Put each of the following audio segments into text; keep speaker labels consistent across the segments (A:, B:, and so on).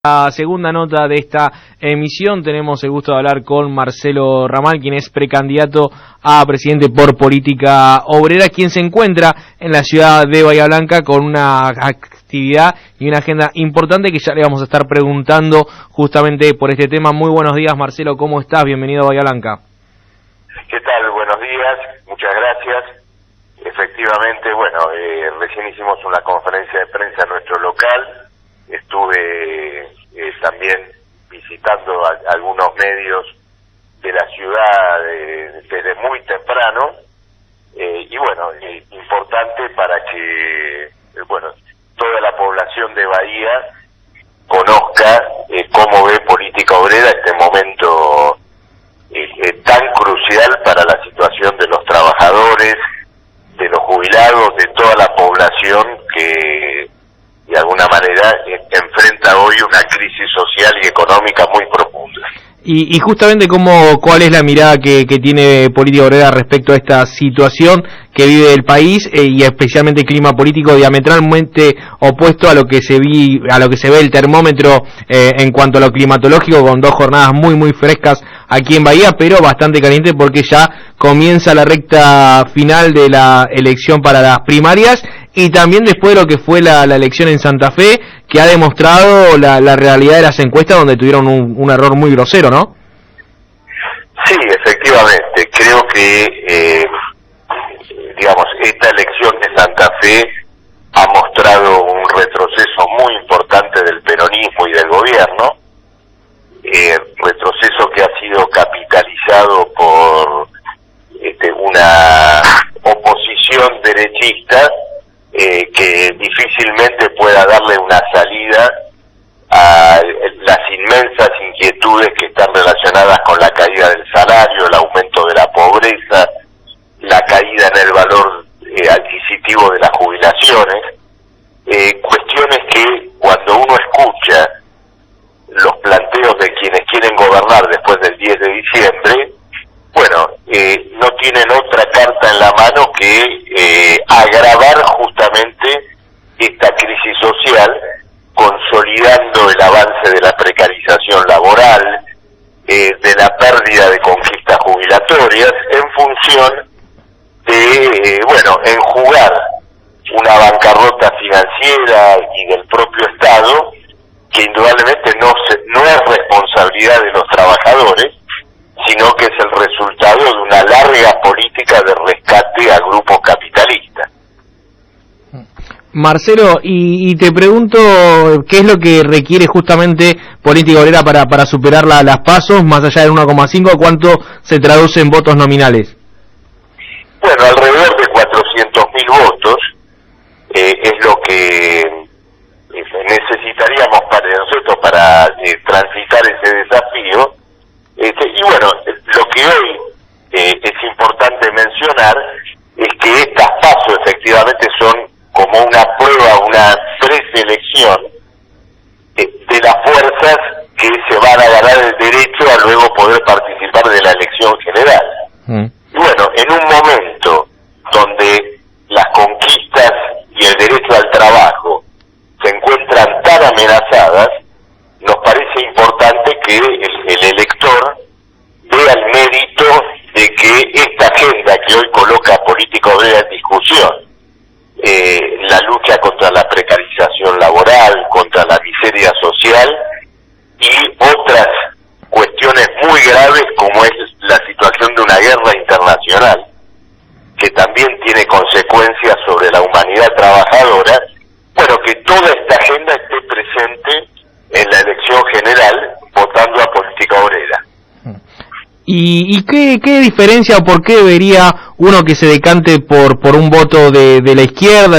A: La segunda nota de esta emisión tenemos el gusto de hablar con Marcelo Ramal, quien es precandidato a presidente por Política Obrera, quien se encuentra en la ciudad de Bahía Blanca con una actividad y una agenda importante que ya le vamos a estar preguntando justamente por este tema. Muy buenos días, Marcelo, ¿cómo estás? Bienvenido a Bahía Blanca.
B: ¿Qué tal? Buenos días, muchas gracias. Efectivamente, bueno, recién hicimos una conferencia de prensa en nuestro local. Estuve también visitando algunos medios de la ciudad desde muy temprano y bueno, importante para que toda la población de Bahía conozca cómo ve Política Obrera este momento tan crucial para la situación de los trabajadores, de los jubilados, de toda la población que de alguna manera enfrenta hoy una crisis social y económica muy profunda.
A: Y justamente cuál es la mirada que tiene Política Obrera respecto a esta situación que vive el país y especialmente el clima político diametralmente opuesto a lo que se ve el termómetro en cuanto a lo climatológico, con dos jornadas muy frescas aquí en Bahía, pero bastante caliente porque ya comienza la recta final de la elección para las primarias y también después de lo que fue la elección en Santa Fe, que ha demostrado la realidad de las encuestas donde tuvieron un error muy grosero, ¿no?
B: Sí, efectivamente. Creo que, esta elección de Santa Fe ha mostrado un retroceso muy importante del peronismo y del gobierno, retroceso que ha sido capitalizado por una oposición derechista que difícilmente pueda darle una salida a las inmensas inquietudes que están relacionadas con la caída del salario, el aumento de la pobreza, la caída en el valor adquisitivo de las jubilaciones, cuestiones que cuando uno escucha los planteos de quienes quieren gobernar después del 10 de diciembre, no tienen otra carta en la mano que agravar justamente esta crisis social, consolidando el avance de la precarización laboral, de la pérdida de conquistas jubilatorias, en función de, enjugar una bancarrota financiera y del propio Estado, que indudablemente no es responsabilidad de los trabajadores, sino que es el resultado de una larga política de rescate a grupos capitalistas.
A: Marcelo, y te pregunto, ¿qué es lo que requiere justamente Política Obrera para superar las PASO, más allá del 1,5, cuánto se traduce en votos nominales?
B: Bueno, alrededor de 400.000 votos es lo que necesitaríamos para transitar ese desafío. Y lo que hoy es importante mencionar es que estas PASO efectivamente son como una prueba, una preselección de las fuerzas que se van a ganar el derecho a luego poder participar de la elección general. Y en un momento donde las conquistas y el derecho al trabajo se encuentran tan amenazadas, nos parece importante que el elector vea el mérito de que esta agenda que hoy coloca Política Obrera en discusión, la lucha contra la precarización laboral, contra la miseria social y otras cuestiones muy graves como es la situación de una guerra internacional, que también tiene consecuencias sobre la humanidad trabajadora, que toda esta agenda esté presente en la elección general votando a Política Obrera.
A: ¿Y qué diferencia o por qué debería uno que se decante por un voto de la izquierda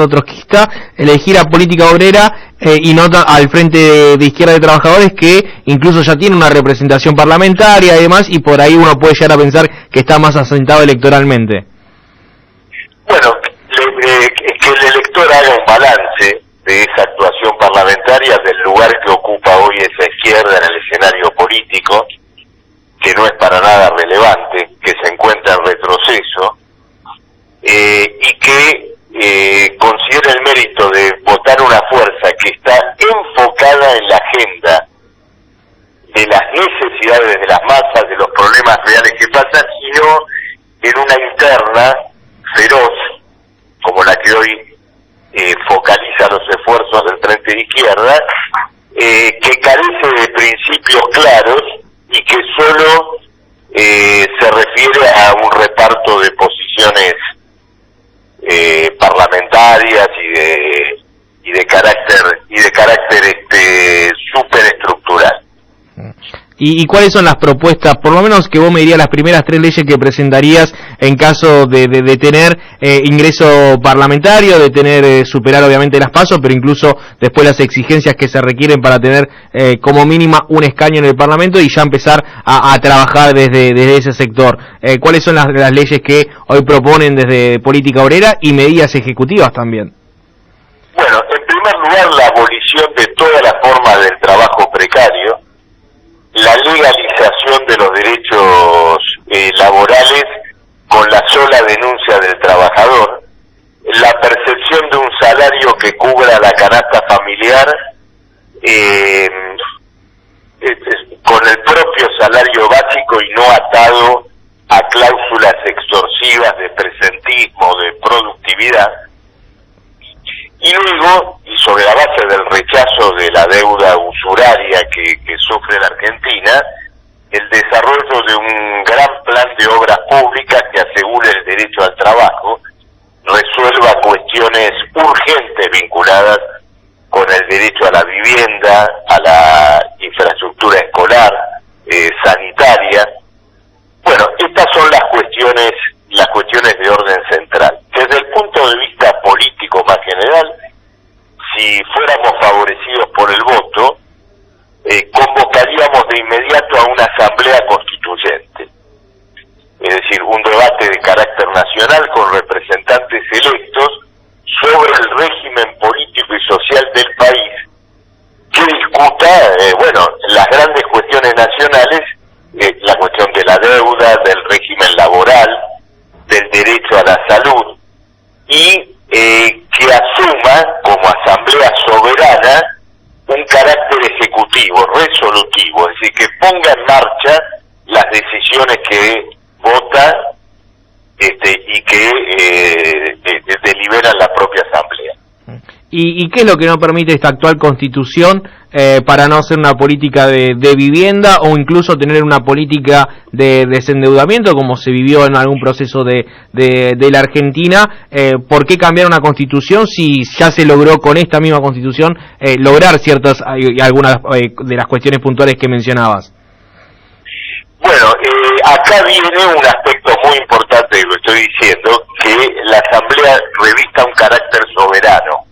A: trotskista, elegir a Política Obrera y no al Frente de Izquierda de Trabajadores, que incluso ya tiene una representación parlamentaria y demás, y por ahí uno puede llegar a pensar que está más asentado electoralmente?
B: Que el elector haga un balance de esa actuación parlamentaria, del lugar que ocupa hoy esa izquierda en el escenario político, que no es para nada relevante, que se encuentra en retroceso, y que considere el mérito de votar una fuerza que está enfocada en la agenda agenda de las necesidades de las masas, de los problemas reales que pasan, sino en una interna feroz, como la que hoy focaliza los esfuerzos del Frente de Izquierda, que carece de principios claros y que solo se refiere a un reparto de posiciones parlamentarias y de carácter superestructural.
A: ¿Y cuáles son las propuestas, por lo menos que vos me dirías, las primeras 3 leyes que presentarías en caso de tener ingreso parlamentario, de tener superar obviamente las PASO, pero incluso después las exigencias que se requieren para tener como mínima un escaño en el Parlamento y ya empezar a trabajar desde ese sector? ¿Cuáles son las leyes que hoy proponen desde Política Obrera y medidas ejecutivas también?
B: Bueno, en primer lugar, la abolición de toda la forma del trabajo precario, la legalización de los derechos laborales con la sola denuncia del trabajador, la percepción de un salario que cubra la canasta familiar con el propio salario básico y no atado a cláusulas extorsivas de presentismo, de productividad. Y luego, y sobre la base del rechazo de la deuda usuraria que sufre la Argentina, el desarrollo de un gran plan de obras públicas que asegure el derecho al trabajo, resuelva cuestiones urgentes vinculadas con el derecho a la vivienda, a la infraestructura escolar, sanitaria. Bueno, estas son las cuestiones de orden central. Desde el punto de vista político más general, si fuéramos favorecidos por el voto, convocaríamos de inmediato a una asamblea constituyente, es decir, un debate de carácter nacional con representantes electos sobre el régimen político y social del país, que discuta, las grandes cuestiones nacionales, la cuestión de la deuda, del régimen laboral, del derecho a la salud, y que asuma como asamblea soberana un carácter ejecutivo, resolutivo, es decir, que ponga en marcha las decisiones que vota y que deliberan la propia asamblea.
A: ¿Y qué es lo que no permite esta actual Constitución para no hacer una política de vivienda o incluso tener una política de desendeudamiento como se vivió en algún proceso de la Argentina? ¿Por qué cambiar una Constitución si ya se logró con esta misma Constitución lograr algunas de las cuestiones puntuales que mencionabas?
B: Bueno, acá viene un aspecto muy importante de lo que estoy diciendo, que la Asamblea revista un carácter soberano.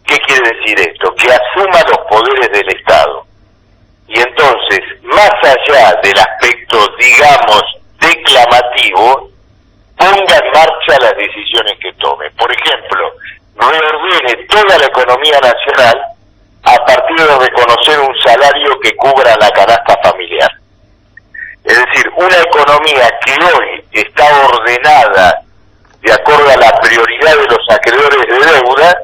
B: ¿Qué quiere decir esto? Que asuma los poderes del Estado. Y entonces, más allá del aspecto, digamos, declamativo, ponga en marcha las decisiones que tome. Por ejemplo, reordene toda la economía nacional a partir de reconocer un salario que cubra la canasta familiar. Es decir, una economía que hoy está ordenada de acuerdo a la prioridad de los acreedores de deuda,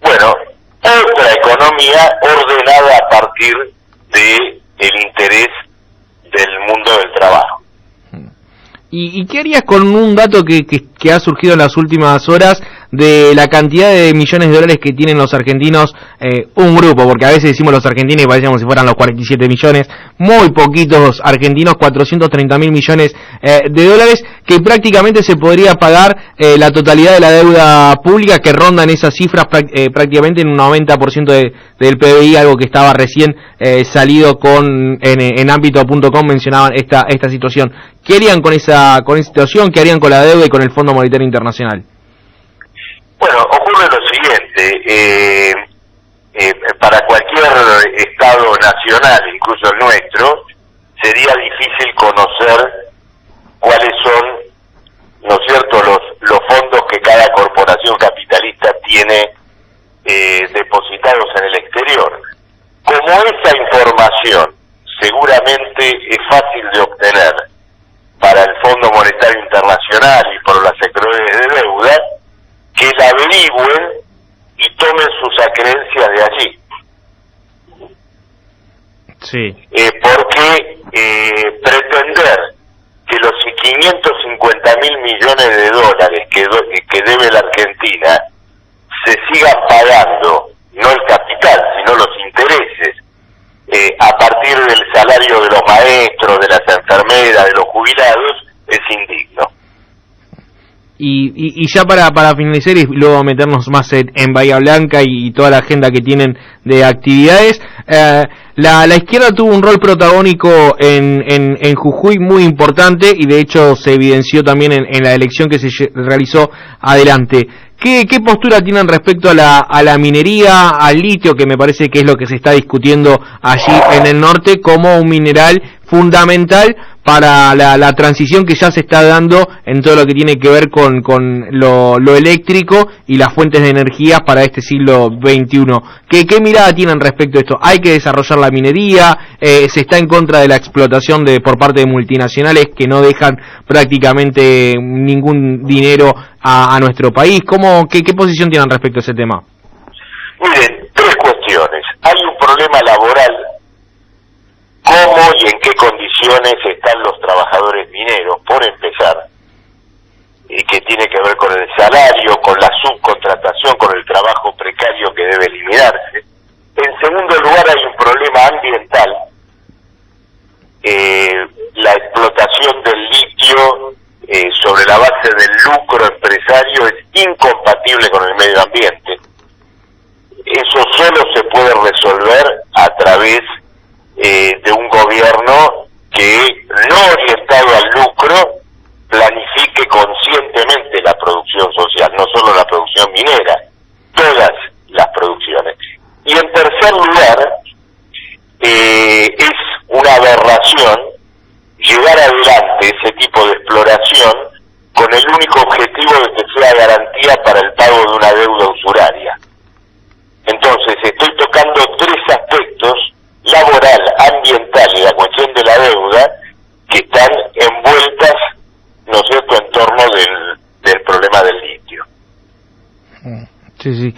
B: bueno, otra economía ordenada a partir de el interés del mundo del trabajo.
A: ¿Y qué harías con un dato que ha surgido en las últimas horas de la cantidad de millones de dólares que tienen los argentinos, un grupo, porque a veces decimos los argentinos y parece como si fueran los 47 millones, muy poquitos argentinos, 430.000 millones de dólares, que prácticamente se podría pagar la totalidad de la deuda pública, que rondan esas cifras prácticamente en un 90% del PBI, algo que estaba recién salido en ámbito.com, mencionaban esta situación. ¿Qué harían con esa situación? ¿Qué harían con la deuda y con el Fondo Monetario Internacional?
B: Bueno, ocurre lo siguiente, para cualquier Estado nacional, incluso el nuestro, sería difícil conocer cuáles son, ¿no es cierto?, los fondos que cada corporación capitalista tiene depositados en el exterior. Como esa información seguramente es fácil de obtener para el Fondo Monetario Internacional y por las acreedores de deuda, que la averigüen y tomen sus acreencias de allí.
A: Sí.
B: Porque pretender que los 550.000 millones de dólares que debe la Argentina se sigan pagando, no el capital, sino los intereses, a partir del salario de los maestros, de las enfermeras, de los jubilados, es indigno.
A: Y ya para finalizar y luego meternos más en Bahía Blanca y toda la agenda que tienen de actividades, la izquierda tuvo un rol protagónico en Jujuy muy importante y de hecho se evidenció también en la elección que se realizó adelante. ¿Qué postura tienen respecto a la minería, al litio, que me parece que es lo que se está discutiendo allí en el norte como un mineral fundamental para la transición que ya se está dando en todo lo que tiene que ver con lo eléctrico y las fuentes de energía para este siglo XXI? ¿Qué mirada tienen respecto a esto? ¿Hay que desarrollar la minería? ¿Se está en contra de la explotación por parte de multinacionales que no dejan prácticamente ningún dinero a nuestro país? ¿Qué posición tienen respecto a ese tema?
B: Miren, tres cuestiones. Hay un problema laboral. ¿Cómo y en qué condiciones están los trabajadores mineros? Por empezar, y que tiene que ver con el salario, con la subcontratación, con el trabajo precario que debe eliminarse. En segundo lugar, hay un problema ambiental. La explotación del litio sobre la base del lucro empresario es incompatible con el medio ambiente. Eso solo se puede resolver a través de un gobierno que, no orientado al lucro, planifique conscientemente la producción social, no solo la producción minera, todas las producciones. Y en tercer lugar, es una aberración llevar adelante ese tipo de exploración con el único objetivo de que sea garantía para el pago de una deuda usuraria. Entonces, estoy tocando tres aspectos: laboral, ambiental y la cuestión de la deuda, que están envueltas, ¿no es cierto?, en torno del problema del litio.
A: Sí.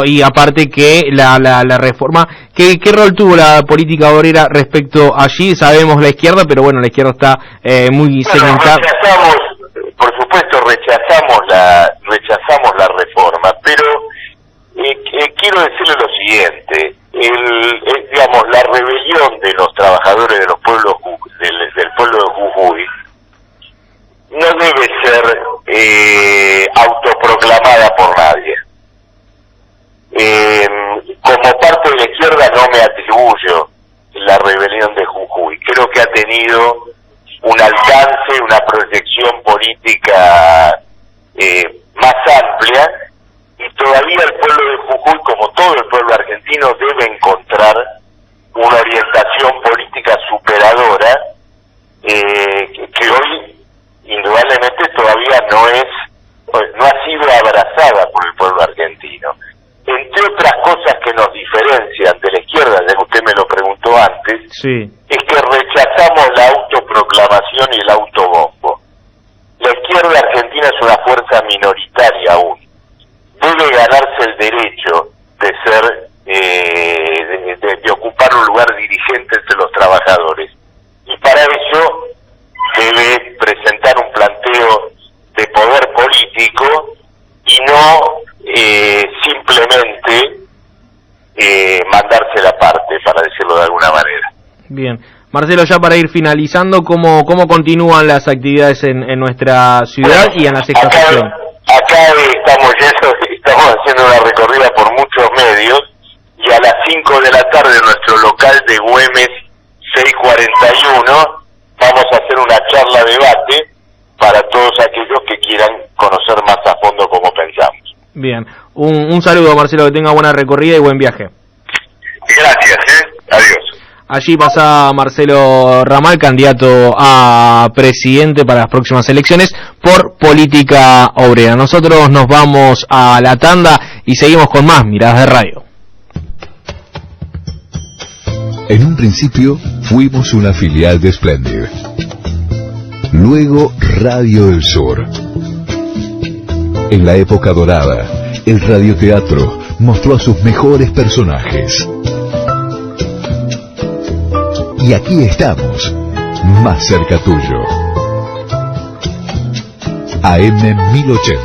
A: Y aparte que la reforma, ¿qué rol tuvo la política obrera respecto allí? Sabemos la izquierda, pero bueno, la izquierda está muy segmentada.
B: Por supuesto, rechazamos la reforma, pero quiero decirle lo siguiente: digamos, la rebelión de los trabajadores de los pueblos del pueblo de Jujuy no debe ser autoproclamada por nadie. Como parte de la izquierda no me atribuyo la rebelión de Jujuy. Creo que ha tenido un alcance, una proyección política más amplia, y todavía el pueblo de Jujuy, como todo el pueblo argentino, debe encontrar una orientación política superadora que hoy indudablemente todavía no ha sido abrazada por el pueblo argentino. Entre otras cosas que nos diferencian de la izquierda, ya que usted me lo preguntó antes,
A: sí,
B: es que rechazamos la autoproclamación y el autobombo. La izquierda argentina es una fuerza minoritaria aún. Debe ganarse el derecho de ser, de ocupar un lugar dirigente entre los trabajadores. Y para eso debe presentar un planteo de poder político y no simplemente mandarse la parte, para decirlo de alguna manera.
A: Bien. Marcelo, ya para ir finalizando, ¿cómo continúan las actividades en nuestra ciudad y en la sexta sesión?
B: Acá estamos haciendo una recorrida por muchos medios, y a las 5 de la tarde en nuestro local de Güemes 641 vamos a hacer una charla debate para todos aquellos que quieran conocer más a fondo cómo pensamos.
A: Bien, un saludo, Marcelo, que tenga buena recorrida y buen viaje.
B: Gracias, adiós.
A: Allí pasa Marcelo Ramal, candidato a presidente para las próximas elecciones por Política Obrera. Nosotros nos vamos a la tanda y seguimos con más Miradas de Radio.
C: En un principio fuimos una filial de Splendid. Luego Radio del Sur. En la época dorada, el radioteatro mostró a sus mejores personajes. Y aquí estamos, más cerca tuyo. AM 1080.